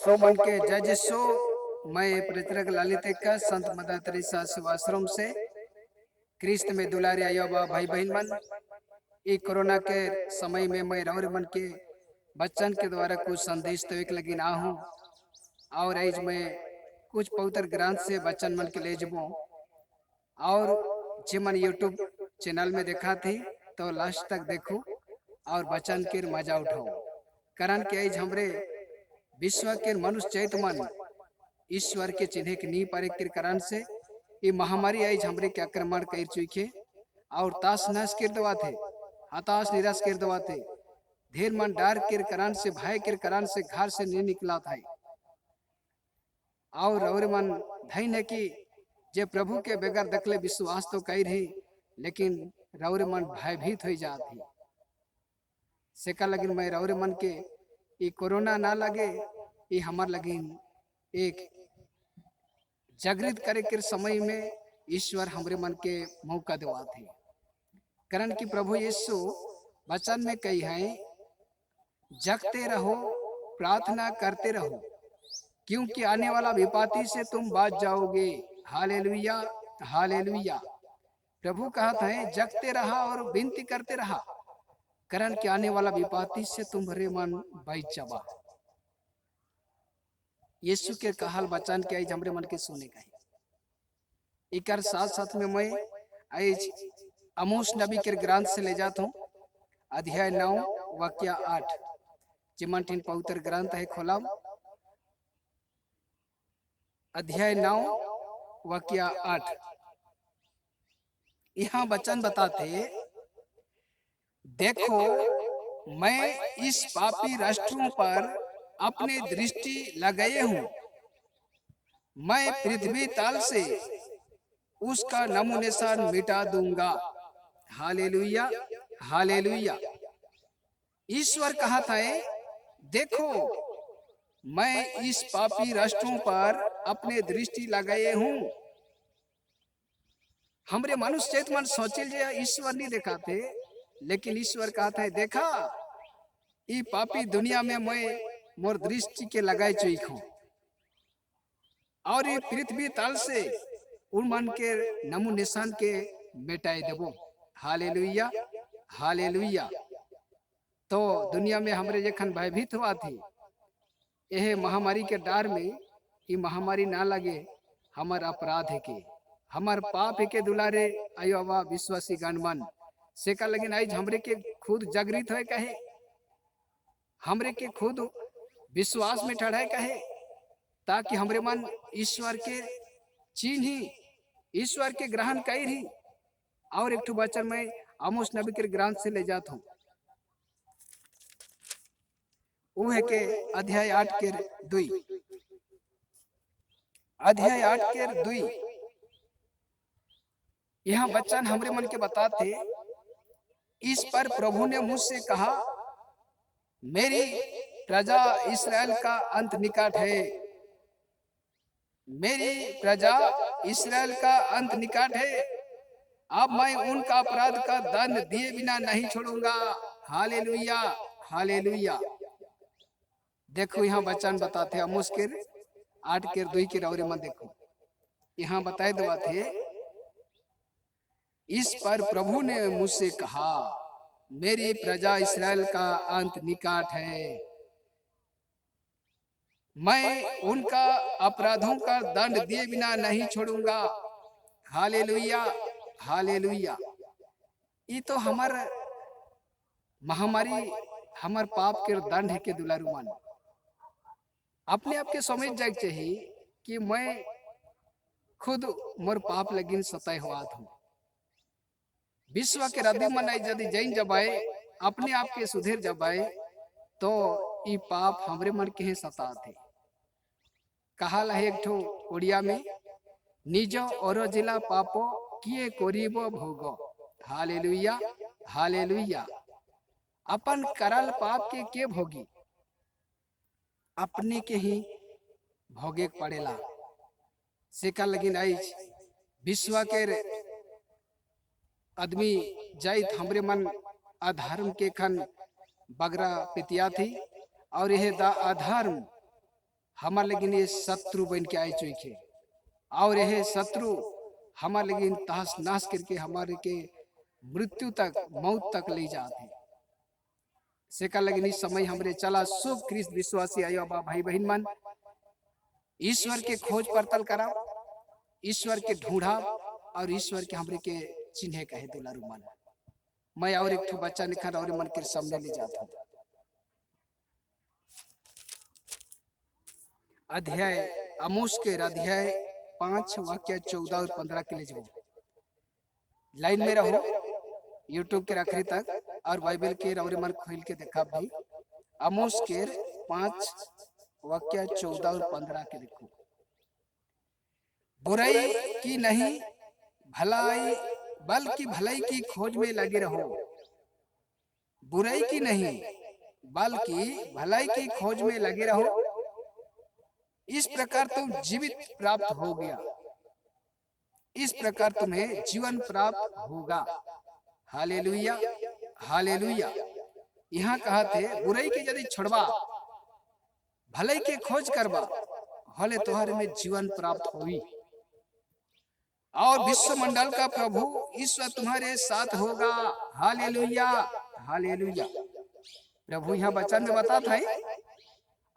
सो मन के जय जिसो मैं प्रचारक ललित का संत मदर तेरेसा सेवाश्रम से क्रिस्त में दुलारे आयो बा भाई बहन मन ये कोरोना के समय में मैं रवर मन के बच्चन के द्वारा कुछ संदेश तो एक लगी ना हूँ और आज मैं कुछ पवित्र ग्रंथ से बच्चन मन के ले जबो और जे मन यूट्यूब चैनल में देखा थी तो लास्ट तक देखो और बच्चन के मजा उठाओ कारण के आज हमरे विश्व के मनुष्य चैत मन ईश्वर के चिन्ह के नहीं पारे के कारण से ये महामारी आज हमरे के आक्रमण कर चुके और ताश नाश कर दवा थे हताश निराश कर दवा थे धीर मन डर के कारण से भय के कारण से घर से नहीं निकला था और मन धैन है कि जे प्रभु के बगैर दखले विश्वास तो कई रही लेकिन रौर मन भयभीत हो जाती सेका लगिन मैं रौर मन के ये कोरोना ना लगे ये हमार लगिन एक जागृत करे के समय में ईश्वर हमरे मन के मौका देवा थे कारण कि प्रभु यीशु वचन में कही है जगते रहो प्रार्थना करते रहो क्योंकि आने वाला विपत्ति से तुम बच जाओगे। Hallelujah hallelujah. प्रभु कहता है जगते रहा और विनती करते रहा कारण कि आने वाला विपत्ति से तुम्हारे मन बच जावा। यीशु के कहल वचन के आज हमरे मन के सुने का इकर साथ साथ में मैं आज आमोस नबी के ग्रंथ से ले जाता हूँ अध्याय 9 वाक्य 8 जिमन टीन पवित्र ग्रंथ है खोला अध्याय 9 वाक्य 8 यहाँ वचन बताते देखो मैं इस पापी राष्ट्रों पर अपने दृष्टि लगाए हूं मैं पृथ्वी तल से उसका नमूनेसान मिटा दूंगा। Hallelujah hallelujah. ईश्वर कहा था देखो मैं इस पापी राष्ट्रों पर अपने दृष्टि लगाए हूं। हमरे मनुष्य चेत मन सोचे जे ईश्वर नहीं देखा थे लेकिन ईश्वर कहता है देखा ये पापी दुनिया में मैं मोर दृष्टि के लगाए चुईक हूं और ये पृथ्वी तल से उन मन के नमू निशान के मिटाए देबो। Hallelujah hallelujah. तो दुनिया में हमरे जखन भयभीत हुआ थी यह महामारी के डर में ये महामारी ना लगे हमार अपराध है के हमार पाप है के दुलारे आयो बा विश्वासी गणमन से का लेकिन आज हमरे के खुद जागृत है कहे हमरे के खुद विश्वास में ठहराए कहे ताकि हमरे मन ईश्वर के चिन्ह ईश्वर के ग्रहण कर ही और एक वचन में आमोस नबी के ग्रंथ से ले जाता हूँ वो है के अध्याय 8 के 2 अध्याय 8 के 2 यहाँ वचन हमरे मन के बताते इस पर प्रभु ने मुझसे कहा मेरी प्रजा इस्राएल का अंत निकट है मेरी प्रजा इस्राएल का अंत निकट है अब मैं उनका अपराध का दंड दिए बिना नहीं छोड़ूंगा। Hallelujah hallelujah. देखो यहाँ वचन बताते आमोस के 8 के 2 के रौरे में देखो यहाँ बताए दवा थे इस पर प्रभु ने मुझसे कहा मेरी प्रजा इस्राएल का अंत निकट है मैं उनका अपराधों का दंड दिए बिना नहीं छोड़ूंगा। Hallelujah hallelujah. ये तो हमार महामारी हमार पाप के दंड है के दुलारू मन अपने आप के समझ जाए चाहिए कि मैं खुद मोर पाप लगिन सताए हुआ हूँ विश्व के हृदय मन यदि जैन जबाए अपने आप के सुधीर जबाए तो ये पाप हमरे मन के सता थे कहा है एक ठो उड़िया में निज और जिला पापो किए कोरीबो भोगो। Hallelujah hallelujah. अपन करल पाप के भोगी अपने के ही भोगे पड़ेला सेका लगिन आज विश्व के आदमी जाइत हमरे मन अधर्म के खन बगरा पितिया थी और यह अधर्म हमार लेकिन ये शत्रु बन के आए चुके और यह शत्रु हमार लेकिन तहस नाश करके हमारे के मृत्यु तक मौत तक ले जाते सेका लेकिन इस समय हमरे चला शुभ ख्रिस्त विश्वासी आयो बा भाई बहन मन ईश्वर के खोज पड़ताल करा ईश्वर के ढूंढा और ईश्वर के हमरे के चिन्हे कहे दुलारू मन मैं और एक बच्चा निखर और मन के सामने ले जाता हूँ अध्याय आमोस के अध्याय 5 वाक्य 14 और 15 के लिए जाओ लाइन में रहो यूट्यूब के आखिरी तक और बाइबल के और मन खोल के देखा भाई आमोस के 5 वाक्य 14 और 15 के देखो बुराई की नहीं भलाई बल्कि भलाई की खोज में लगे रहो बुराई की नहीं बल्कि भलाई की खोज में लगे रहो इस प्रकार तुम जीवित प्राप्त हो गया इस प्रकार तुम्हें जीवन प्राप्त होगा हालेलुया हालेलुया यहाँ कहा थे बुराई के यदि छोड़वा भलाई के खोज करवा हले तुम्हारे में जीवन प्राप्त हुई और विश्व मंडल का प्रभु ईश्वर तुम्हारे साथ होगा हालेलुया हालेलुया प्रभु यहाँ वचन में बताता है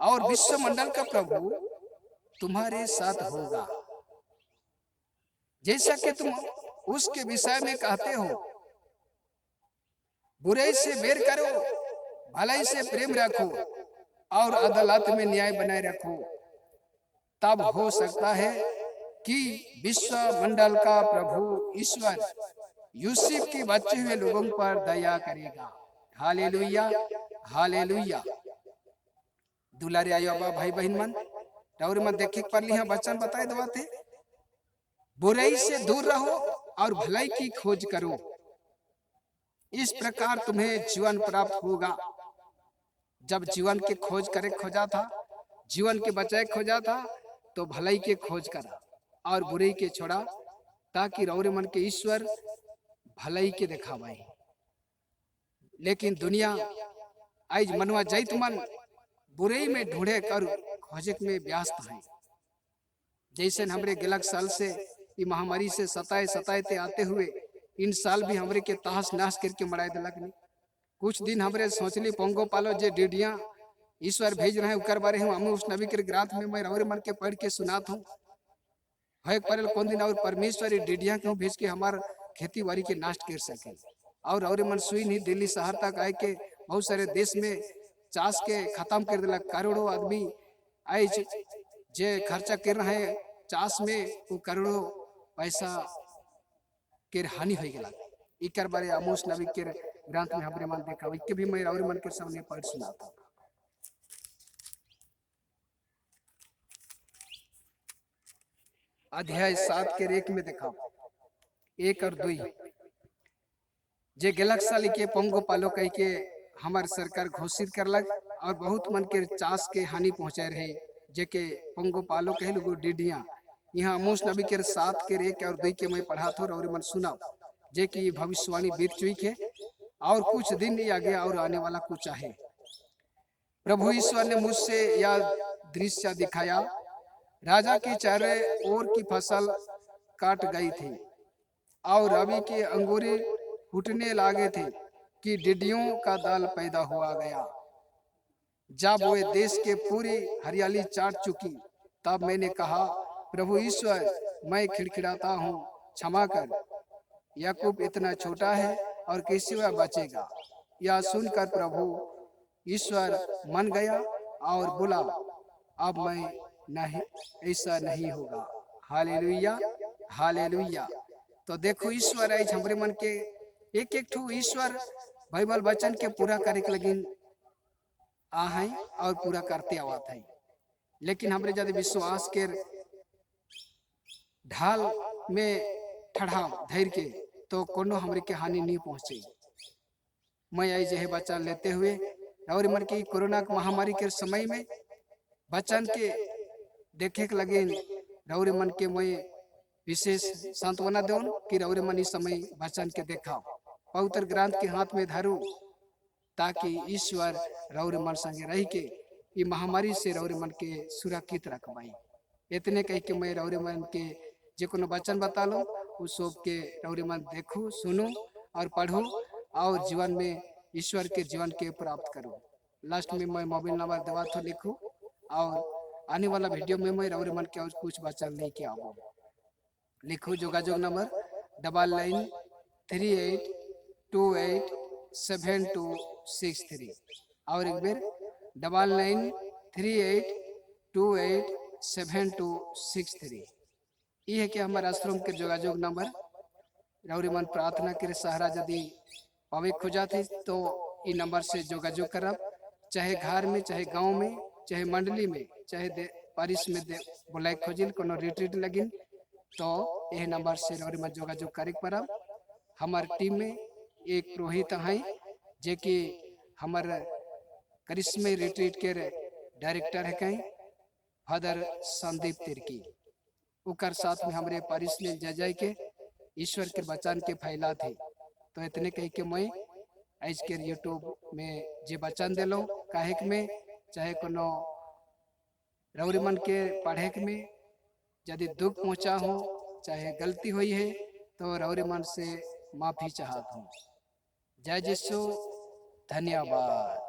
और विश्व मंडल का प्रभु तुम्हारे साथ होगा जैसा कि तुम उसके विषय में कहते हो बुराई से बेर करो भलाई से प्रेम रखो और अदालत में न्याय बनाए रखो तब हो सकता है कि विश्व मंडल का प्रभु ईश्वर यूसुफ के बचे हुए लोगों पर दया करेगा हालेलुया हालेलुया दुलारे आयो भाई बहन मन और मैं देखे पर लिया वचन बताए दवाते बुराई से दूर रहो और भलाई की खोज करो इस प्रकार तुम्हें जीवन प्राप्त होगा जब जीवन के खोज करे खोजा था जीवन के बचाए खोजा था तो भलाई के खोज करा और बुराई के छोड़ा ताकि रौरे मन के ईश्वर भलाई के दिखावाए लेकिन दुनिया आज मनवा जैत मन बुराई में ढूंढे कर खोजक में व्यस्त है जैसे हमरे गिलक साल से ये महामारी से सताए आते हुए इन साल भी हमरे के तहस नाश करके मराए दिलक नहीं कुछ दिन हमरे सोचली पोंगो पालो जे डिडिया ईश्वर भेज रहे उकर बारे हम उस नबी के ग्राथ में मैं रौरे मन के पढ़ के सुनाता हूँ है परल कौन दिन और परमेश्वर डिडिया क्यों भेज के हमार खेती बाड़ी के नष्ट कर सके और मन सुई नहीं दिल्ली शहर तक आए के बहुत सारे देश में चाष के खत्म कर दिला करोड़ों आदमी आज जे खर्चा कर रहे हैं चाष में वो करोड़ों पैसा के हानि हो गया इकर बारे आमोस नबी के ग्रंथ में हमरे मन देखा इसके भी मैं और मन के सामने पढ़ सुनाता अध्याय 7 के 1 में देखा 1 और 2 जे गलत साली के पोंगो पालो कह के हमार सरकार घोषित करलक और बहुत मन के चाष के हानि पहुंचाए रहे जेके पोंगो पालो कहे लोग डिडिया यहाँ आमोस नबी के 7 के 1 और 2 के मैं पढ़ा थो और मन सुना जे की भविष्यवाणी बीत चुकी है और कुछ दिन ही आगे और आने वाला कुछ है प्रभु ईश्वर ने मुझसे यह दृश्य दिखाया राजा के चारे ओर की फसल काट गई थी और रवि के अंगूरे फूटने लगे थे कि डिडियों का दल पैदा हुआ गया जब वे देश के पूरी हरियाली चाट चुकी तब मैंने कहा प्रभु ईश्वर मैं खिड़खिड़ाता हूँ क्षमा कर याकूब इतना छोटा है और कैसे वह बचेगा यह सुनकर प्रभु ईश्वर मन गया और बोला अब मैं नहीं ऐसा नहीं होगा हालेलुया हालेलुया तो देखो ईश्वर आज हमरे मन के एक एक ठो ईश्वर बाइबल वचन के पूरा करे के लगिन आ है और पूरा करते आवत है लेकिन हमरे जब विश्वास के ढाल में ठढ़ा धैर्य के तो कोनो हमरे के हानि नहीं पहुंचे मैं आई जे वचन लेते हुए और मन की कोरोना महामारी के समय में वचन के देखे के लगे रौरे मन के मैं विशेष सांत्वना देवन कि रौरे मन इस समय वचन के देखा पवित्र ग्रंथ के हाथ में धरू ताकि ईश्वर रौरे मन संगे रह के ये महामारी से रौरे मन के सुरक्षित रखवाई। इतने कह के मैं रौरे मन के जे कोनो वचन बता लो उस सब के रौरे मन देखो सुनो और पढ़ो और जीवन में ईश्वर के जीवन के प्राप्त करो। लास्ट में मैं मोबाइल नंबर दवा तो लिखो और आने वाला वीडियो में मैं रौरे मन के और कुछ वचन लेके आओ। लिखो जोगाजोग नंबर 9938287263 और एक बार 9938287263। ये है कि हमारे आश्रम के जोगाजोग नंबर रौरे मन प्रार्थना के सहारा यदि पावे खोजा थे तो ये नंबर से जोगाजोग करब, चाहे घर में, चाहे गांव में, चाहे मंडली में, चाहे पारिश में बुलाए खोजिल कोनो रिट्रीट लगिन तो यह नंबर से रौरे मन जोगाजोग करे परब। हमार टीम में एक पुरोहित हैं जे कि हमार करिश्मे रिट्रीट के डायरेक्टर है कहीं फादर संदीप तिर्की। उकर साथ में हमारे पारिश में जय के ईश्वर के वचन के फैला थे। तो इतने कह के मैं आज के यूट्यूब में जे वचन दिलो काहे में चाहे कोनो रौरे मन के पढ़े में यदि दुख पहुंचा हो चाहे गलती हुई है तो रौरे मन से माफी चाहता हूँ। जय यीशु, धन्यवाद।